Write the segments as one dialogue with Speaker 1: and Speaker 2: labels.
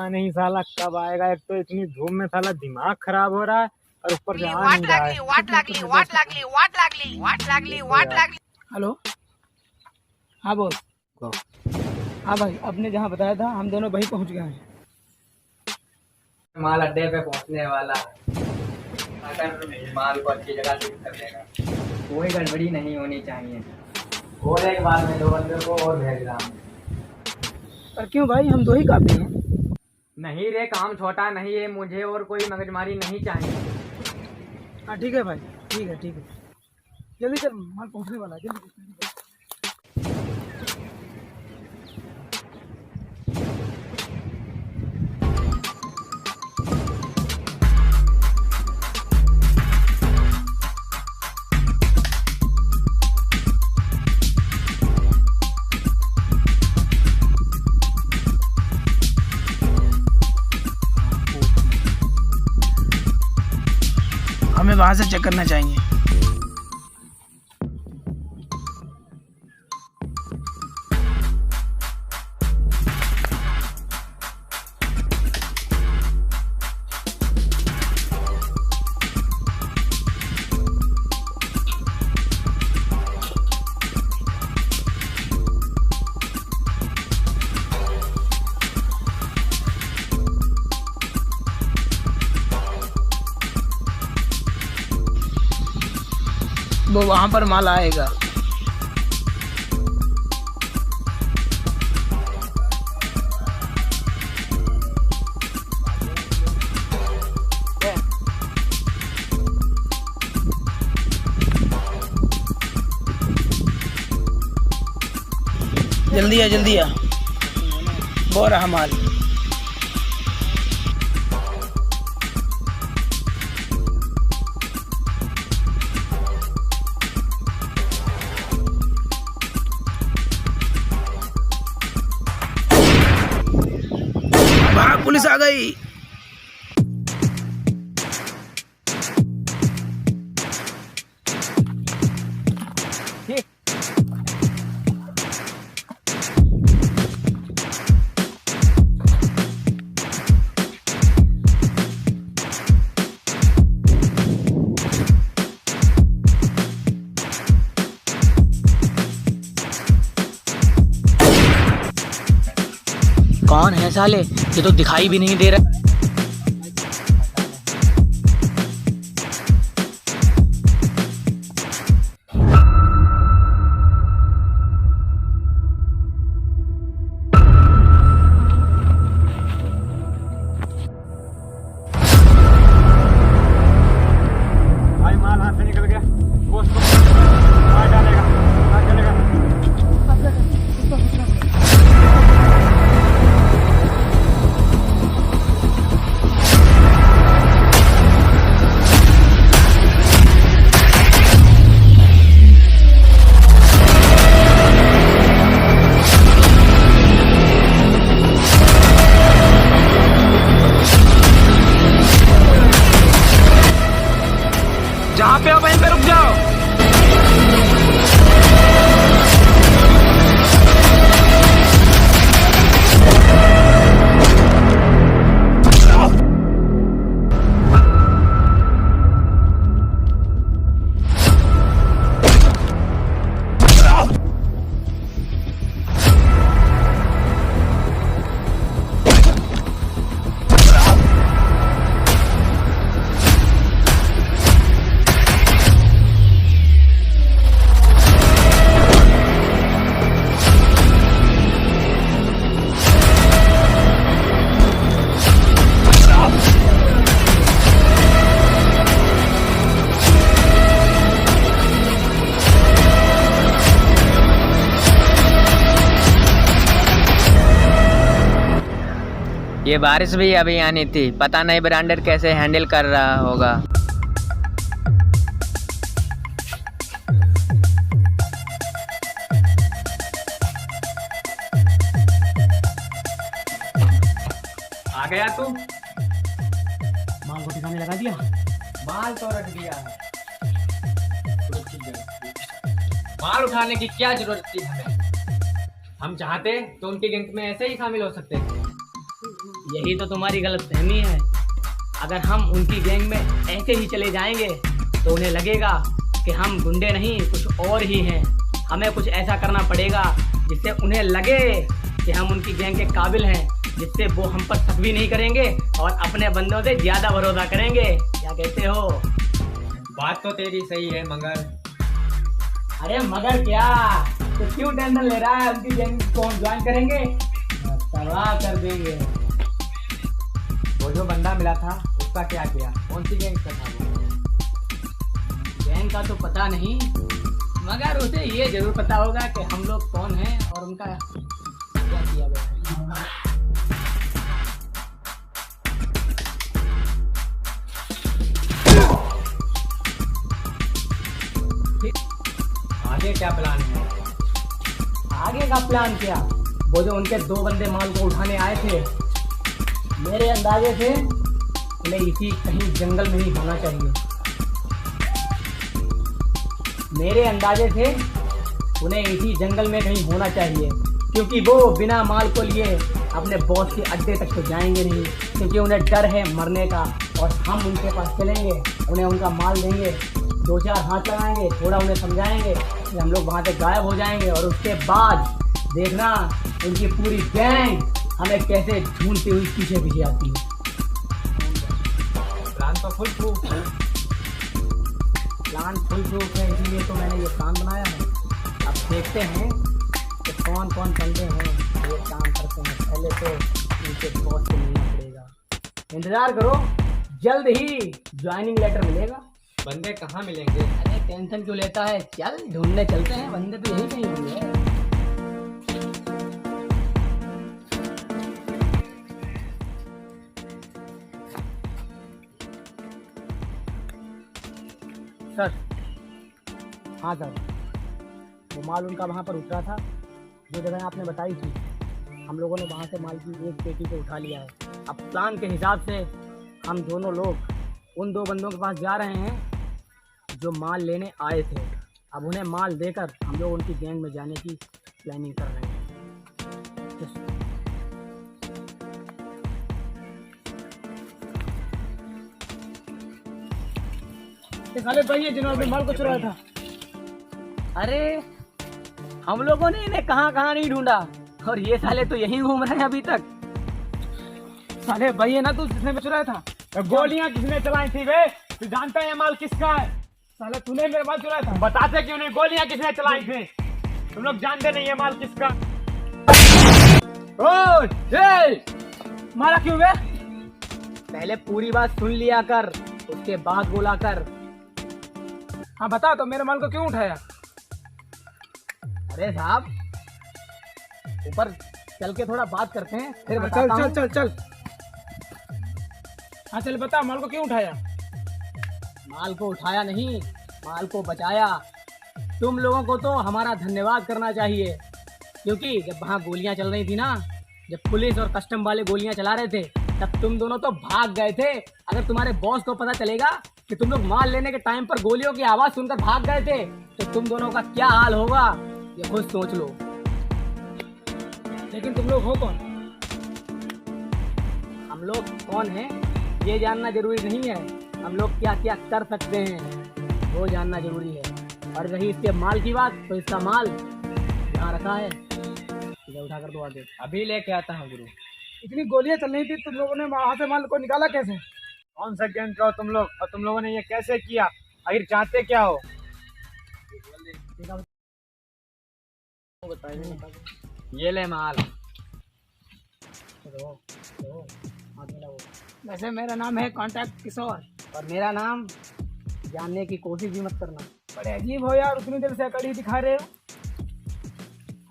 Speaker 1: पता नहीं साला कब आएगा। एक तो इतनी धूप में साला दिमाग खराब हो रहा है और ऊपर से आ नहीं रहा है।
Speaker 2: हेलो, हाँ बोल। हाँ भाई, आपने जहाँ बताया था हम दोनों वहीं पहुँच गए हैं।
Speaker 3: माल अड्डे पे पहुंचने वाला है। अगर माल को अच्छी जगह से कर देगा, कोई गड़बड़ी नहीं होनी चाहिए। और एक बार मैं 2 बंदे को और भेज रहा हूँ।
Speaker 2: पर क्यों भाई, हम 2 ही काफी हैं।
Speaker 3: नहीं रे, काम छोटा नहीं है, मुझे और कोई मगजमारी नहीं चाहिए।
Speaker 2: हाँ ठीक है भाई, ठीक है ठीक है, जल्दी कर, माल पहुँचने वाला है, जल्दी। हमें वहाँ से चेक करना चाहिए। वो वहाँ पर माल आएगा। जल्दी आ, वो रहा माल। भाग, पुलिस आ गई। कौन है साले, ये तो दिखाई भी नहीं दे रहा।
Speaker 1: भाई माल हाथ से निकल गया, वो उसको मार डालेगा, मार डालेगा।
Speaker 2: जहाँ पे हो वहीं पे रुक जाओ।
Speaker 3: ये बारिश भी अभी आनी थी, पता नहीं ब्रांडेड कैसे हैंडल कर रहा होगा। आ गया तू?
Speaker 2: माल को ठिकाने लगा दिया।
Speaker 3: माल तो रख दिया है, माल उठाने की क्या जरूरत थी हमें? हम चाहते तो उनके गैंग में ऐसे ही शामिल हो सकते थे।
Speaker 2: यही तो तुम्हारी गलतफहमी है। अगर हम उनकी गैंग में ऐसे ही चले जाएंगे तो उन्हें लगेगा कि हम गुंडे नहीं कुछ और ही हैं। हमें कुछ ऐसा करना पड़ेगा जिससे उन्हें लगे कि हम उनकी गैंग के काबिल हैं, जिससे वो हम पर शक भी नहीं करेंगे और अपने बंदों से ज़्यादा भरोसा करेंगे। क्या कहते हो?
Speaker 3: बात तो तेरी सही है, मगर
Speaker 2: अरे मगर क्या? तो क्यों टेंशन ले रहा है? उनकी गैंग को हम ज्वाइन करेंगे, तबाह कर देंगे।
Speaker 3: वो जो बंदा मिला था उसका क्या किया? कौन सी गैंग का था वो?
Speaker 2: गैंग का तो पता नहीं, मगर उसे ये जरूर पता होगा कि हम लोग कौन हैं और उनका क्या किया गया है।
Speaker 3: आगे क्या प्लान है?
Speaker 2: आगे का प्लान क्या? वो जो उनके 2 बंदे माल को उठाने आए थे, मेरे अंदाजे से उन्हें इसी कहीं जंगल में ही होना चाहिए। मेरे अंदाजे से उन्हें इसी जंगल में कहीं होना चाहिए, क्योंकि वो बिना माल को लिए अपने बॉस के अड्डे तक तो जाएंगे नहीं, क्योंकि उन्हें डर है मरने का। और हम उनके पास चलेंगे, उन्हें उनका माल देंगे, 2-4 हाथ लगाएंगे, थोड़ा उन्हें समझाएंगे, फिर हम लोग वहाँ से गायब हो जाएंगे। और उसके बाद देखना उनकी पूरी गैंग हमें कैसे ढूंढती हुई पीछे पीछे आती है।
Speaker 3: प्लान तो फुल प्रूफ है।
Speaker 2: प्लान फुल प्रूफ है, इसीलिए तो मैंने ये प्लान बनाया है। अब देखते हैं कि कौन कौन बंदे हैं ये काम करते हैं। पहले तो उनके बॉस से मिलना पड़ेगा। इंतज़ार करो, जल्द ही ज्वाइनिंग लेटर मिलेगा।
Speaker 3: बंदे कहाँ मिलेंगे?
Speaker 2: अरे टेंशन क्यों लेता है, चल ढूंढने चलते हैं। बंदे तो यही कहीं होंगे। सर, हाँ सर, वो माल उनका वहाँ पर उतरा था, जो जगह आपने बताई थी। हम लोगों ने वहाँ से माल की एक पेटी को उठा लिया है। अब प्लान के हिसाब से हम दोनों लोग उन 2 बंदों के पास जा रहे हैं जो माल लेने आए थे। अब उन्हें माल देकर हम लोग उनकी गैंग में जाने की प्लानिंग कर रहे हैं। ये साले भाई हैं जिन्होंने माल को चुराया था। अरे हम लोगों ने इन्हें कहाँ कहाँ नहीं ढूंढा, और ये साले तो यहीं घूम रहे हैं अभी तक। साले भाई है ना तू जिसने चुराया था?
Speaker 1: गोलियां किसने चलाई थी वे? तू जानता है ये माल किसका है?
Speaker 2: साले तूने मेरे माल चुराया था।
Speaker 1: बताते क्यों नहीं? गोलियां किसने चलाई थी? तुम लोग जानते नहीं ये माल किसका?
Speaker 2: मारा क्यों वे? पहले पूरी बात सुन लिया कर, उसके बाद बोला कर। हाँ बता, तो मेरे माल को क्यों उठाया? अरे साहब, ऊपर चल के थोड़ा बात करते हैं, फिर बताता हूं। चल। हाँ चल बता, माल को क्यों उठाया? माल को उठाया नहीं, माल को बचाया। तुम लोगों को तो हमारा धन्यवाद करना चाहिए, क्योंकि जब वहाँ गोलियां चल रही थी ना, जब पुलिस और कस्टम वाले गोलियां चला रहे थे, तब तुम दोनों तो भाग गए थे। अगर तुम्हारे बॉस को पता चलेगा कि तुम लोग माल लेने के टाइम पर गोलियों की आवाज सुनकर भाग गए थे, तो तुम दोनों का क्या हाल होगा ये खुद सोच लो। लेकिन तुम लोग हो कौन? हम लोग कौन हैं ये जानना जरूरी नहीं है, हम लोग क्या क्या कर सकते हैं वो जानना जरूरी है। और रही इसके माल की बात, तो इसका माल यहाँ रखा है, इसे उठा कर दो आगे।
Speaker 3: अभी लेके आता हूँ गुरु।
Speaker 2: इतनी गोलियां चल रही थी, तुम लोगों ने वहां से माल को निकाला कैसे?
Speaker 1: कौन सा गैंग का हो तुम लोग, और तुम लोगों ने ये कैसे किया? आखिर चाहते क्या हो?
Speaker 3: ये ले माल।
Speaker 2: वैसे मेरा नाम है कांटेक्ट किशोर, और मेरा नाम जानने की कोशिश भी मत करना। बड़े अजीब हो यार, उतनी देर से अकड़ ही दिखा रहे हो।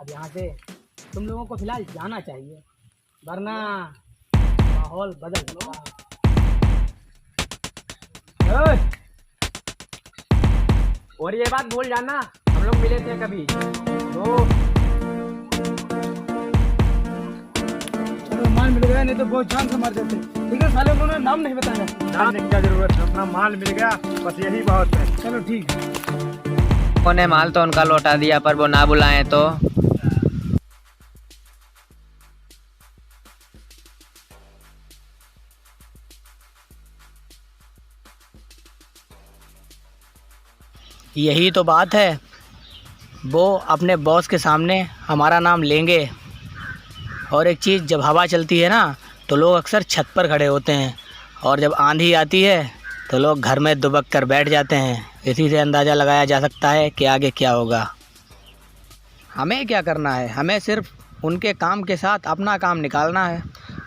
Speaker 2: अब यहाँ से तुम लोगों को फिलहाल जाना चाहिए, वरना माहौल बदल सकता है।
Speaker 3: और ये बात भूल जाना, हम लोग मिले थे कभी तो।
Speaker 2: चलो माल मिल गया, नहीं तो बहुत जान से मार देते। लेकिन साले उन्होंने नाम नहीं बताया।
Speaker 1: नाम की क्या जरूरत है, अपना माल मिल गया बस यही बहुत है।
Speaker 2: चलो ठीक है।
Speaker 3: उन्होंने माल तो उनका लौटा दिया, पर वो ना बुलाएं तो
Speaker 2: यही तो बात है, वो अपने बॉस के सामने हमारा नाम लेंगे। और एक चीज़, जब हवा चलती है ना तो लोग अक्सर छत पर खड़े होते हैं, और जब आंधी आती है तो लोग घर में दुबक कर बैठ जाते हैं। इसी से अंदाज़ा लगाया जा सकता है कि आगे क्या होगा। हमें क्या करना है, हमें सिर्फ उनके काम के साथ अपना काम निकालना है,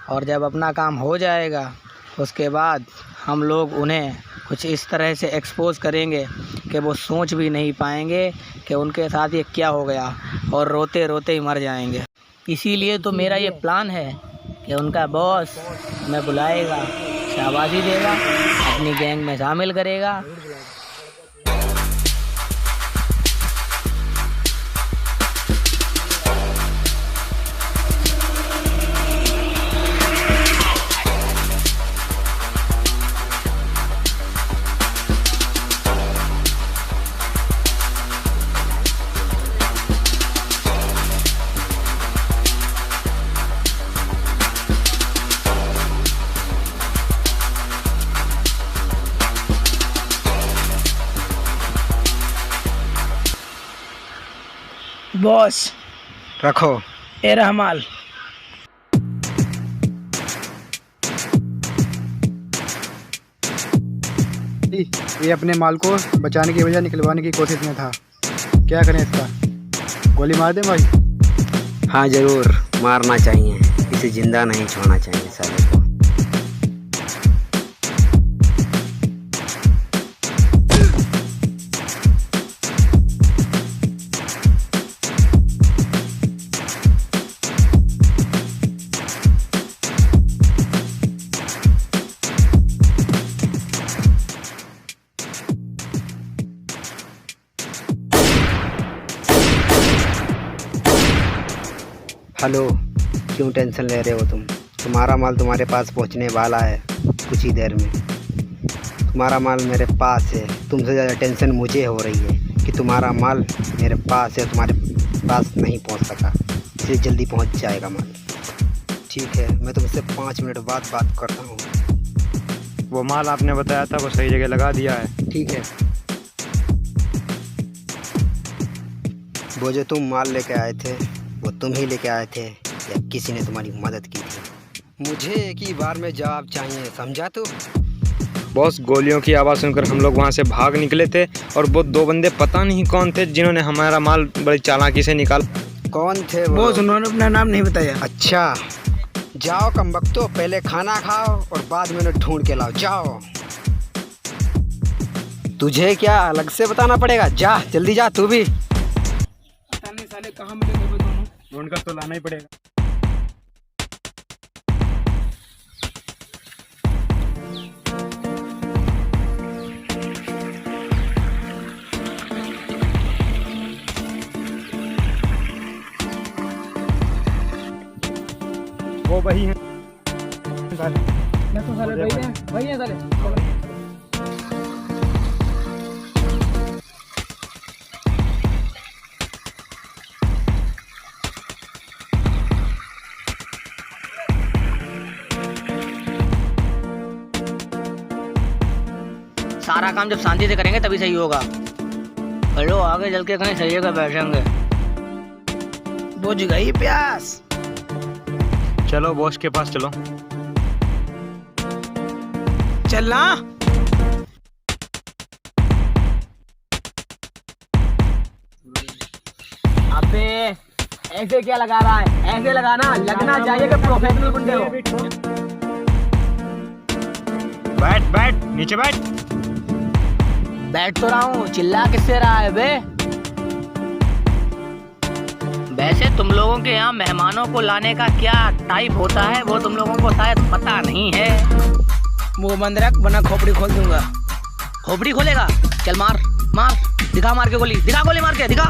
Speaker 2: और जब अपना काम हो जाएगा उसके बाद हम लोग उन्हें कुछ इस तरह से एक्सपोज करेंगे कि वो सोच भी नहीं पाएंगे कि उनके साथ ये क्या हो गया, और रोते रोते ही मर जाएंगे। इसीलिए तो मेरा ये प्लान है कि उनका बॉस हमें बुलाएगा, शाबाशी देगा, अपनी गैंग में शामिल करेगा। बॉस
Speaker 1: रखो।
Speaker 2: ए रहमाल,
Speaker 1: ये अपने माल को बचाने की वजह निकलवाने की कोशिश में था। क्या करें इसका? गोली मार दें भाई?
Speaker 4: हाँ ज़रूर मारना चाहिए, इसे जिंदा नहीं छोड़ना चाहिए साले को। हेलो, क्यों टेंशन ले रहे हो तुम? तुम्हारा माल तुम्हारे पास पहुंचने वाला है कुछ ही देर में। तुम्हारा माल मेरे पास है। तुमसे ज़्यादा टेंशन मुझे हो रही है कि तुम्हारा माल मेरे पास है, तुम्हारे पास नहीं पहुंच सका, इसलिए जल्दी पहुंच जाएगा माल। ठीक है, मैं तुमसे 5 मिनट बाद बात करता हूँ।
Speaker 1: वो माल आपने बताया था वो सही जगह लगा दिया है।
Speaker 4: ठीक है। वो जो तुम माल लेके आए थे वो तुम ही लेके आए थे या किसी ने तुम्हारी मदद की थी? मुझे एक ही बार में जवाब चाहिए, समझा तू?
Speaker 1: बॉस, गोलियों की आवाज़ सुनकर हम लोग वहाँ से भाग निकले थे, और वो 2 बंदे पता नहीं कौन थे जिन्होंने हमारा माल बड़ी चालाकी से निकाला।
Speaker 4: कौन थे वो?
Speaker 2: बॉस उन्होंने अपना नाम नहीं बताया।
Speaker 4: अच्छा, जाओ कमबख्तो, पहले खाना खाओ और बाद में उन्हें ढूंढ के लाओ। जाओ। तुझे क्या अलग से बताना पड़ेगा? जा जल्दी जा तू भी।
Speaker 2: साले कहाँ मिले वो दोनों?
Speaker 1: ढूंढकर तो लाना ही पड़ेगा। वो वही है
Speaker 2: साले वही है साले। सारा काम जब शांति से करेंगे तभी सही होगा। चलो आगे चल के कहीं सही जगह बैठेंगे। बुझ गई प्यास।
Speaker 1: चलो बॉस के पास चलो।
Speaker 2: चलना। अबे ऐसे क्या लगा रहा है? ऐसे लगाना, लगना चाहिए कि प्रोफेशनल बंदे हो।
Speaker 1: बैठ बैठ, नीचे बैठ।
Speaker 2: बैठ तो रहा हूँ, चिल्ला किससे रहा है बे? वैसे तुम लोगों के यहाँ मेहमानों को लाने का क्या टाइप होता है वो तुम लोगों को शायद पता नहीं है। मुंह बंद रख वरना खोपड़ी खोल दूंगा। खोपड़ी खोलेगा? चल मार मार, दिखा मार के गोली, दिखा गोली मार के दिखा।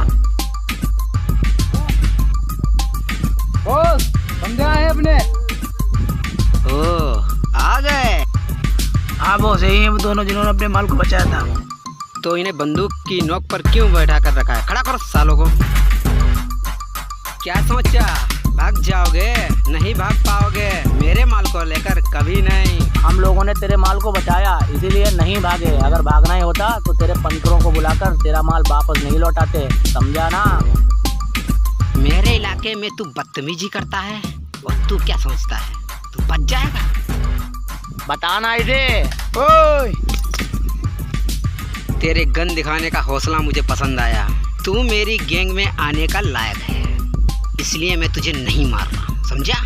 Speaker 3: बंदे आए अपने।
Speaker 2: ओ आ गए। हाँ बॉस, यही है वो दोनों जिन्होंने अपने माल को बचाया था।
Speaker 4: तो इन्हें बंदूक की नोक पर क्यों बैठा कर रखा है? खड़ा करो सालों को। क्या सोचा भाग जाओगे, नहीं भाग पाओगे। मेरे माल को लेकर कभी नहीं।
Speaker 2: हम लोगों ने तेरे माल को बचाया इसीलिए नहीं भागे। अगर भागना ही होता तो तेरे पंटरों को बुलाकर तेरा माल वापस नहीं लौटाते, समझा ना?
Speaker 4: मेरे इलाके में तू बदतमीजी करता है और तू क्या सोचता है तू बच जाएगा?
Speaker 2: बताना इसे।
Speaker 4: ओए, तेरे गन दिखाने का हौसला मुझे पसंद आया। तू मेरी गैंग में आने का लायक है, इसलिए मैं तुझे नहीं मार रहा, समझा?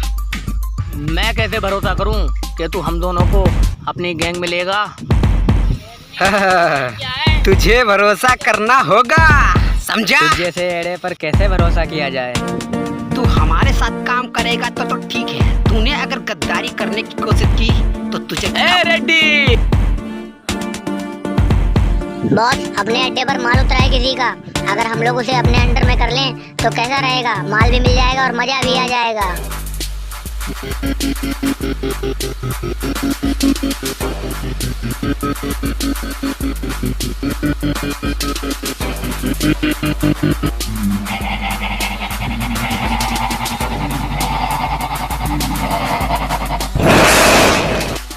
Speaker 2: मैं कैसे भरोसा करूं कि तू हम दोनों को अपनी गैंग में लेगा?
Speaker 4: तुझे भरोसा करना होगा, समझा?
Speaker 3: तुझे से एड़े पर कैसे भरोसा किया जाए?
Speaker 4: तू हमारे साथ काम करेगा तो ठीक है। तूने अगर गद्दारी करने की कोशिश की तो तुझे
Speaker 2: रेड्डी
Speaker 5: बॉस, अपने अड्डे पर माल उतरा है किसी का। अगर हम लोग उसे अपने अंडर में कर लें तो कैसा रहेगा? माल भी मिल जाएगा और मजा भी आ जाएगा।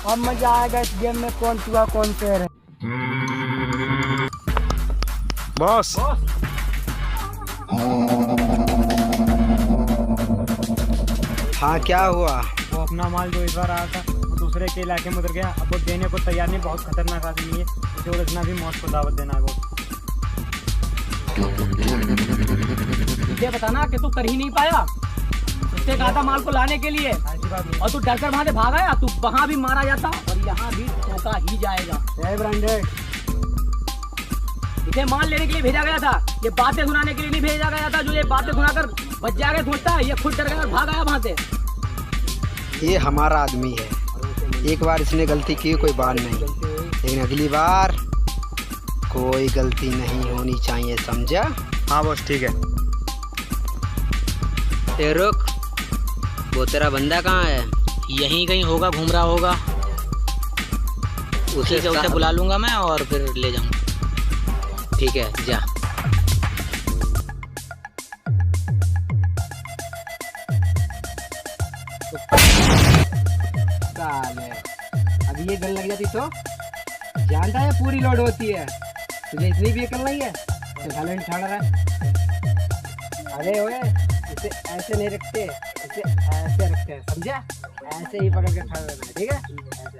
Speaker 2: अब मजा आएगा इस गेम में। कौन चूहा कौन शेर है?
Speaker 1: बॉस
Speaker 4: हाँ, क्या हुआ?
Speaker 6: वो अपना माल जो इस बार आया था वो दूसरे के इलाके में उतर गया। अब वो देने को तैयार नहीं, बहुत खतरनाक आदमी है। उसे उलझना भी मौत को दावत देना है वो।
Speaker 2: तुझे बताना कि तू कर ही नहीं पाया। उससे कहा था माल को लाने के लिए और तू डर कर वहाँ से भाग आया। तू वहाँ भी मारा जाता और यहाँ भी ठोका ही जाएगा।
Speaker 6: ब्रांडेड
Speaker 2: इसे माल लेने के लिए भेजा गया था, ये बातें सुनाने के लिए नहीं भेजा गया था। जो ये बातें सुनाकर बच जाएगा सोचता है, ये खुद डर गया और भाग आया वहाँ से।
Speaker 4: ये हमारा आदमी है। एक बार इसने गलती की, कोई बात नहीं, लेकिन अगली बार कोई गलती नहीं होनी चाहिए, समझा?
Speaker 1: हाँ बॉस ठीक है।
Speaker 4: ए रुक, वो तेरा बंदा कहाँ है?
Speaker 2: यहीं कहीं होगा, घूम रहा होगा। उसे बुला लूंगा मैं और फिर ले जाऊंगा।
Speaker 4: ठीक है, जा। अब ये गन लग जाती तो जानता है पूरी लोड होती है। तुझे इतनी भी अकल नहीं है तो साइलेंट खड़ा रहा। अरे ओए, इसे ऐसे नहीं रखते, इसे ऐसे रखते हैं, समझा? ऐसे ही पकड़ के खड़ा रहना, ठीक है? ऐसे।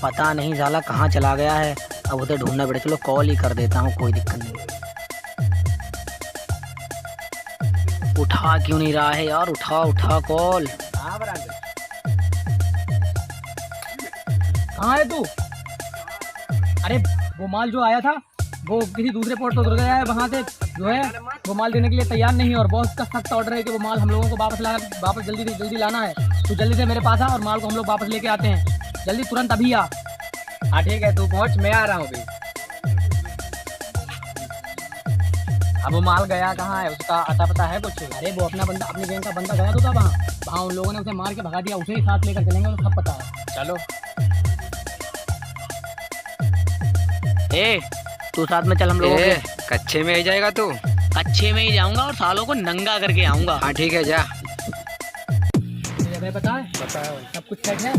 Speaker 2: पता नहीं साला कहाँ चला गया है। अब उधर ढूंढना पड़े। चलो कॉल ही कर देता हूँ, कोई दिक्कत नहीं। उठा क्यों नहीं रहा है यार? उठा उठा कॉल।
Speaker 4: हाँ बराबर।
Speaker 2: कहाँ है तू? अरे वो माल जो आया था वो किसी दूसरे पोर्ट पर उतर गया है। वहाँ से जो है वो माल देने के लिए तैयार नहीं है और बॉस का सख्त ऑर्डर है कि वो माल हम लोगों को वापस जल्दी लाना है। तू जल्दी से मेरे पास आ और माल को हम लोग वापस लेके आते हैं। जल्दी तुरंत अभी आ।
Speaker 3: हाँ ठीक है, तू पहुँच, मैं आ रहा हूँ अभी। अब वो माल गया कहाँ है? उसका अता पता है कुछ?
Speaker 2: अरे वो अपना बंदा, अपनी गैंग का बंदा गया तो था वहाँ उन लोगों ने उसे मार के भगा दिया। उसे ही साथ लेकर चलेंगे, तो सब पता है।
Speaker 3: चलो।
Speaker 2: ए तू साथ में चल हम लोगों के।
Speaker 4: कच्चे में ही जाएगा तू?
Speaker 2: अच्छे में ही जाऊंगा और सालों को नंगा करके आऊंगा।
Speaker 4: हाँ ठीक है, जा।
Speaker 2: पता है सब कुछ सेट है।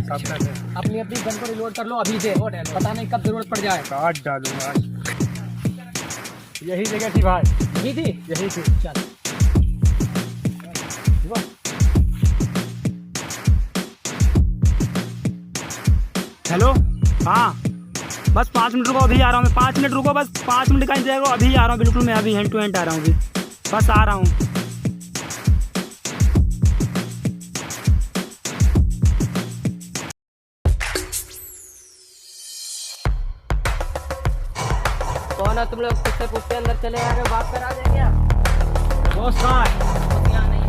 Speaker 2: अपनी अपनी गन को रिलोड कर लो अभी से। पता नहीं कब जरूरत पड़ जाए।
Speaker 6: काट डालूंगा। यही जगह थी भाई,
Speaker 2: यही थी।
Speaker 6: यही थी।
Speaker 2: चल
Speaker 6: हेलो, हाँ बस 5 मिनट रुको, अभी आ रहा हूँ मैं। 5 मिनट रुको, बस 5 मिनट का इंतजार करो, अभी आ रहा हूँ। बिल्कुल मैं अभी हैंड टू हैंड आ रहा हूँ, अभी बस आ रहा हूँ।
Speaker 2: कौन है तुम लोग? किससे पूछते अंदर चले आ रहे हो? बात करा दें क्या?
Speaker 6: दोस्त कहाँ है?
Speaker 2: यहाँ नहीं है।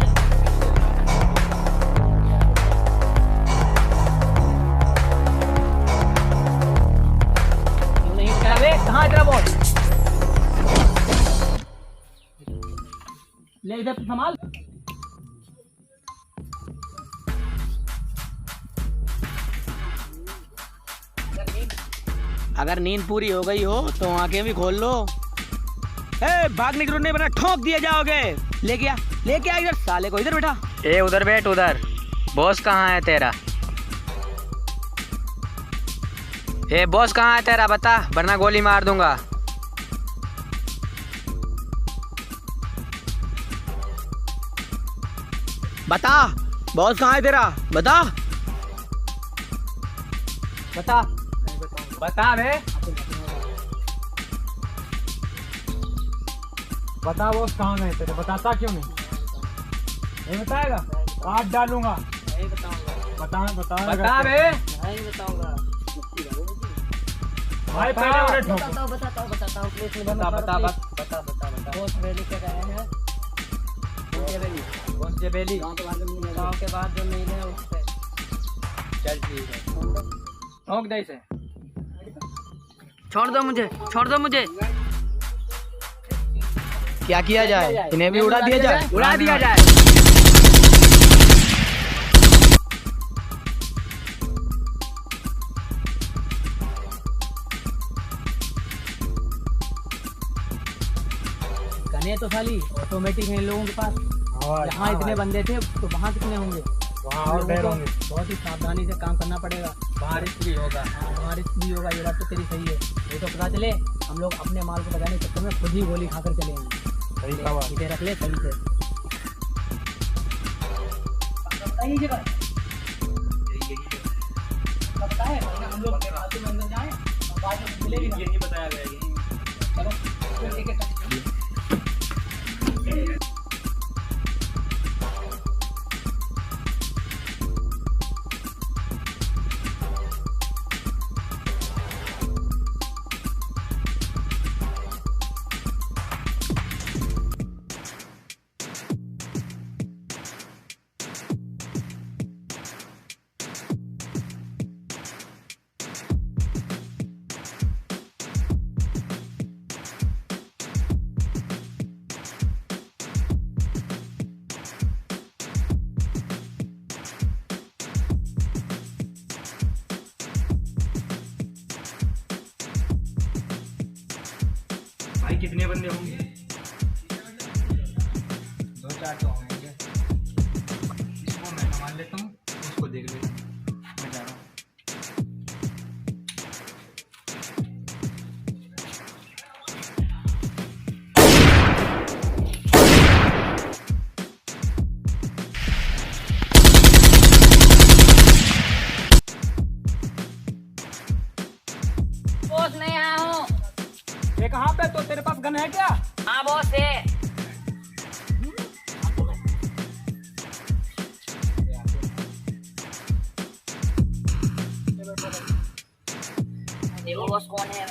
Speaker 2: क्यों नहीं उठा बे? कहाँ है तेरा बॉस? ले इधर संभाल। अगर नींद पूरी हो गई हो तो आंखें भी खोल लो।
Speaker 6: भागने की जरूरत नहीं, वरना ठोक दिए जाओगे।
Speaker 2: ले गया लेके आ इधर साले को, इधर बैठा।
Speaker 3: ए उधर बैठ उधर। बॉस कहाँ है तेरा? ए बॉस कहाँ है तेरा बता, वरना गोली मार दूंगा।
Speaker 2: बता बॉस कहाँ है तेरा, बता बता
Speaker 3: बता बे।
Speaker 6: बता बॉस कहाँ गए तेरे, बताता क्यों नहीं बताएगा? काट डालूंगा।
Speaker 2: नहीं बताऊंगा।
Speaker 3: बता बे।
Speaker 2: नहीं बताऊंगा।
Speaker 6: भाई पहले उन्हें ठोको।
Speaker 2: बताता हूँ प्लीज।
Speaker 3: बता।
Speaker 2: बॉस रेडी कर रहे हैं।
Speaker 3: कौन से बेली?
Speaker 2: गाँव के बाद जो मिल है उससे।
Speaker 3: चल ठीक है, ठोक दे इसे।
Speaker 2: छोड़ दो मुझे। क्या किया जाए? इन्हें भी उड़ा दिया जाए।
Speaker 3: उड़ा दिया जाए।
Speaker 2: गने तो साली ऑटोमेटिक है इन लोगों के पास। यहाँ इतने बंदे थे तो वहाँ कितने होंगे?
Speaker 6: वहाँ और ढेर होंगे।
Speaker 2: बहुत ही सावधानी से काम करना पड़ेगा।
Speaker 3: वहाँ रिस्क भी होगा।
Speaker 2: हाँ, वहाँ रिस्क भी होगा। ये बात तो तेरी सही है। ये तो पता चले हम लोग अपने माल को बचाने के चक्कर में खुद ही गोली खाकर चले आएंगे।
Speaker 6: सही कहा।
Speaker 2: इसे रख ले सही से। हम लोग अंदर जाएं और बाद में मिलेगी ना।
Speaker 3: यही बताया गया है।
Speaker 2: चलो एक एक
Speaker 1: भाई कितने बंदे होंगे?
Speaker 3: 2-4 तो होंगे।
Speaker 1: इसको मैं संभाल लेता हूँ, उसको देख लेता हूँ। मैं जा रहा हूँ।
Speaker 5: बॉस मैं यहाँ हूँ।
Speaker 6: ये कहाँ पे? तो तेरे पास गन है क्या?
Speaker 5: हाँ बॉस है। देखो बॉस कौन है।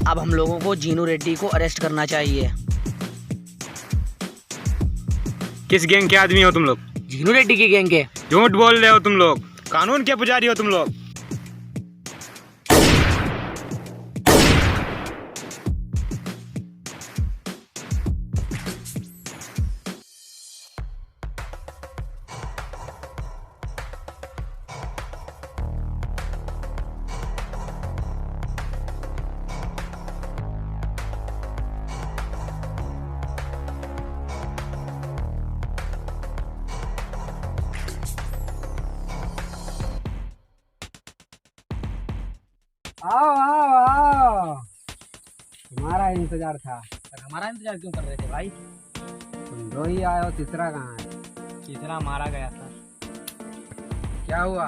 Speaker 2: अब हम लोगों को जीनू रेड्डी को अरेस्ट करना चाहिए।
Speaker 1: किस गैंग के आदमी हो तुम लोग?
Speaker 2: जीनू रेड्डी की गैंग के।
Speaker 1: झूठ बोल रहे हो तुम लोग। कानून के पुजारी हो तुम लोग।
Speaker 4: आओ आओ आओ, तुम्हारा इंतजार था।
Speaker 2: सर हमारा इंतजार क्यों कर रहे थे भाई?
Speaker 4: तुम दो ही आए हो, तीसरा कहाँ है?
Speaker 2: तीसरा मारा गया सर।
Speaker 4: क्या हुआ?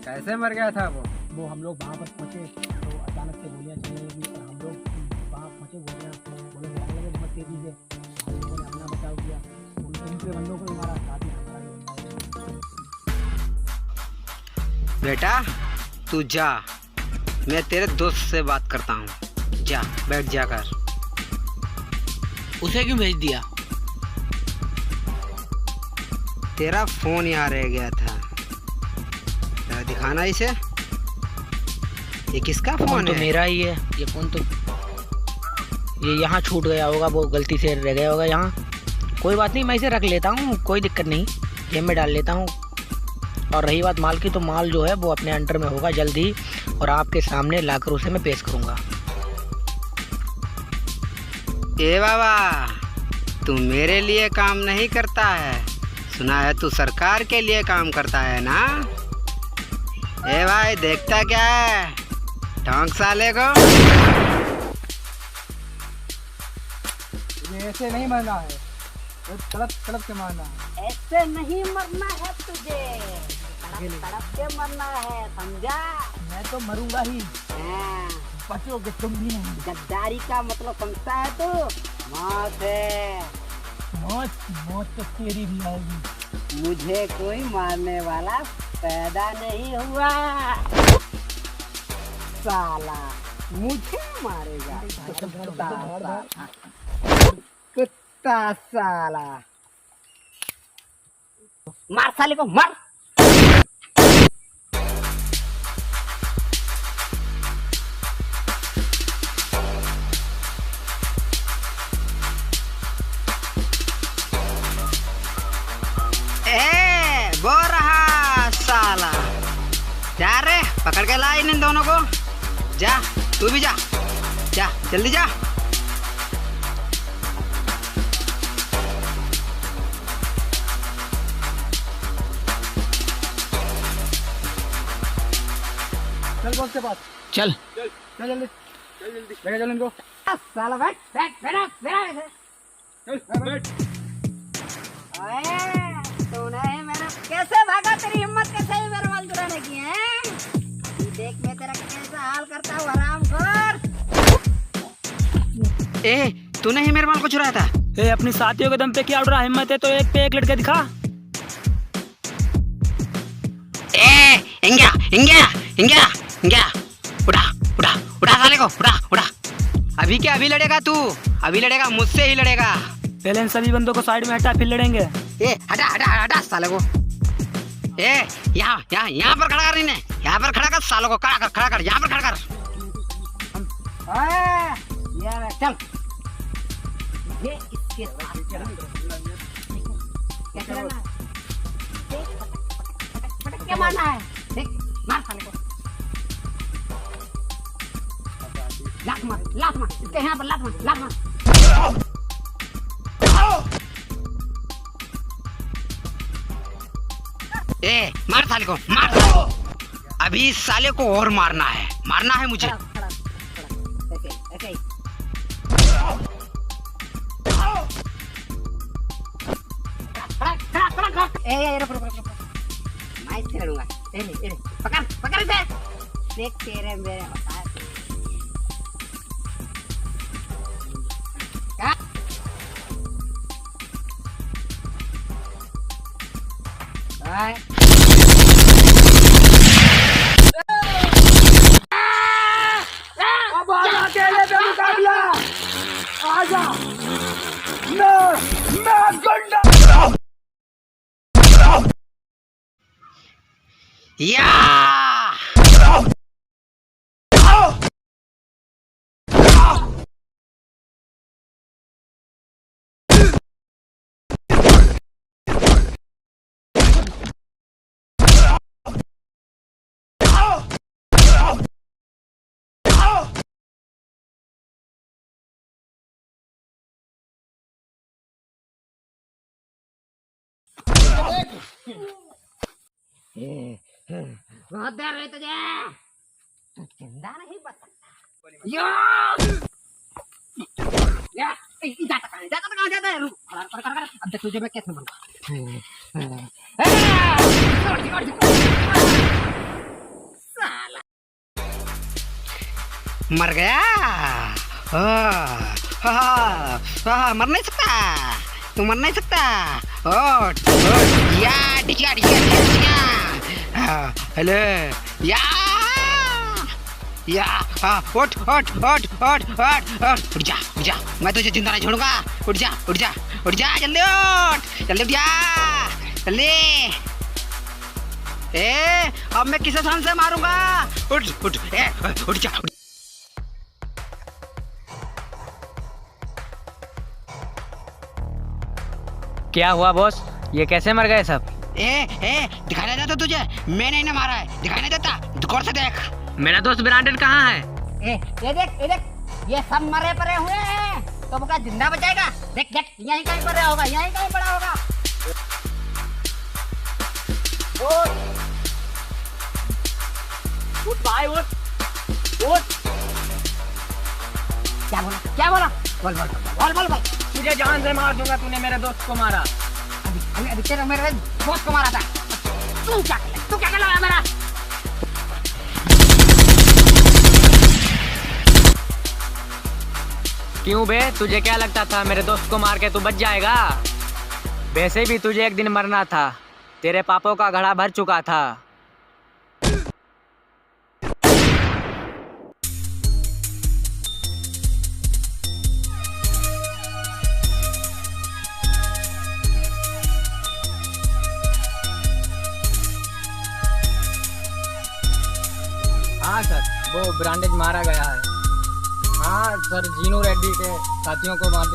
Speaker 4: कैसे मर गया था वो?
Speaker 2: हम लोग वहाँ पर पहुँचे तो अचानक से गोलियाँ चलने लगी और हम लोग वहाँ पहुँचे, गोलियाँ चलाने लगे बहुत तेजी से। हम लोगों ने अपना बचाव किया। उनके बंदों को भी मारा, साथ ही हमारा भी बंदा है।
Speaker 4: बेटा तू जा, मैं तेरे दोस्त से बात करता हूँ। जा बैठ जाकर।
Speaker 2: उसे क्यों भेज दिया?
Speaker 4: तेरा फोन यहाँ रह गया था, जरा दिखाना इसे। ये किसका
Speaker 7: फोन
Speaker 4: फोन
Speaker 7: तो
Speaker 4: है?
Speaker 7: मेरा ही है। ये फोन तो ये यहाँ छूट गया होगा, वो गलती से रह गया होगा यहाँ। कोई बात नहीं, मैं इसे रख लेता हूँ, कोई दिक्कत नहीं, जेब में डाल लेता हूँ। और रही बात माल की, तो माल जो है वो अपने अंडर में होगा जल्द ही, और आपके सामने लाकर उसे मैं पेश करूँगा।
Speaker 4: ए बाबा, तू मेरे लिए काम नहीं करता है, सुना है तू सरकार के लिए काम करता है ना? ए भाई, देखता क्या है, ढोंग साले को।
Speaker 2: ऐसे नहीं मरना है, तड़प तड़प के मारना है। ऐसे नहीं मरना है तुझे, तड़प तड़प के मरना है, समझा? मैं तो मरूंगा ही, बचोगे तुम भी नहीं। गद्दारी का मतलब समझता है तू? मौत है। मौत तो तेरी भी आएगी। मुझे कोई मारने वाला पैदा नहीं हुआ, साला मुझे मारेगा कुत्ता साला। मार साले को, मार।
Speaker 4: वो रहा साला, जा रे, पकड़ के ला इन दोनों को। जा, तू भी जा, जा जल्दी जा।
Speaker 2: चल बॉस के पास,
Speaker 7: चल
Speaker 2: चल जल्दी, लेके चल इनको। साला बैठ बैठ बैठ बैठ। तूने मेरा कैसे भागा, तेरी हिम्मत कैसे है मेरा माल चुराने की है? देख मैं तेरा कैसा हाल करता हूँ हरामखोर।
Speaker 4: ए, तूने ही मेरे माल को चुराया था?
Speaker 6: ए, अपनी साथियों के दम पे क्या उड़ रहा, हिम्मत है तो एक पे एक लड़के दिखा।
Speaker 4: ए, इंग्या इंग्या इंग्या इंग्या, उठा उठा उठा साले को, उठा उठा। अभी क्या, अभी लड़ेगा तू? अभी लड़ेगा, मुझसे ही लड़ेगा।
Speaker 6: पहले इन सभी बंदों को साइड में हटा, फिर लड़ेंगे।
Speaker 4: ए, हटा हटा हटा साले को। ए, यहाँ यहाँ यहाँ पर खड़ा कर, इन्हें यहाँ पर खड़ा कर, सालों को खड़ा कर, खड़ा कर, यहाँ पर खड़ा कर।
Speaker 2: चल, ये इसके साथ चल। क्या करना है? पटक के मारना है। देख, मार साले को। लात मार, लात मार, इसके यहाँ पर लात मार, लात मार।
Speaker 4: ए, मार साले को, मार साले को। अभी इस साले को और मारना है, मारना है मुझे।
Speaker 2: मैं इससे लड़ूंगा। पकड़ पकड़ इसे। देख तेरे मेरे अब आजा अकेले पे मुकाबला। आजा, मैं गुंडा।
Speaker 4: या
Speaker 2: बहुत डर रहे तुझे, तू जिंदा नहीं बच सकता। जाता है, रुक, कर। अब देख तुझे मैं कैसे मारूंगा। साला
Speaker 4: मर गया। मर नहीं सकता, तू मर नहीं सकता। या डिचिया डिचिया डिचिया। हेलो या उठ उठ उठ उठ उठ उठ जा, मैं तुझे जिंदा नहीं छोड़ूंगा। उठ जा जल्दी उठ, जल्दी उठ जा, जल्दी।
Speaker 7: ए अब मैं किसे सान से मारूंगा। उठ उठ उठ जा।
Speaker 3: क्या हुआ बॉस, ये कैसे मर गए सब?
Speaker 7: दिखाई नहीं देता तुझे? मैं नहीं ना मारा है, दिखाई नहीं देता? गौर से देख।
Speaker 3: मेरा दोस्त ब्रांडेड कहाँ है?
Speaker 8: ये देख ये सब मरे पड़े हुए हैं, तो वो क्या जिंदा बचाएगा? देख यहीं कहीं पड़ा होगा, यहीं कहीं पड़ा होगा।
Speaker 2: उठ भाई उठ।
Speaker 8: क्या बोला? बोल।
Speaker 2: तुझे जान से मार दूंगा, तूने मेरे दोस्त को मारा।
Speaker 8: अभी तेरे मेरे दोस्त को मारा था। तू क्या कर रहा मेरा?
Speaker 3: क्यों बे, तुझे क्या लगता था मेरे दोस्त को मार के तू बच जाएगा? वैसे भी तुझे एक दिन मरना था, तेरे पापों का घड़ा भर चुका था। हाँ सर, वो ब्रांडेड मारा गया है। हाँ सर, जीनू रेड्डी के साथियों को मार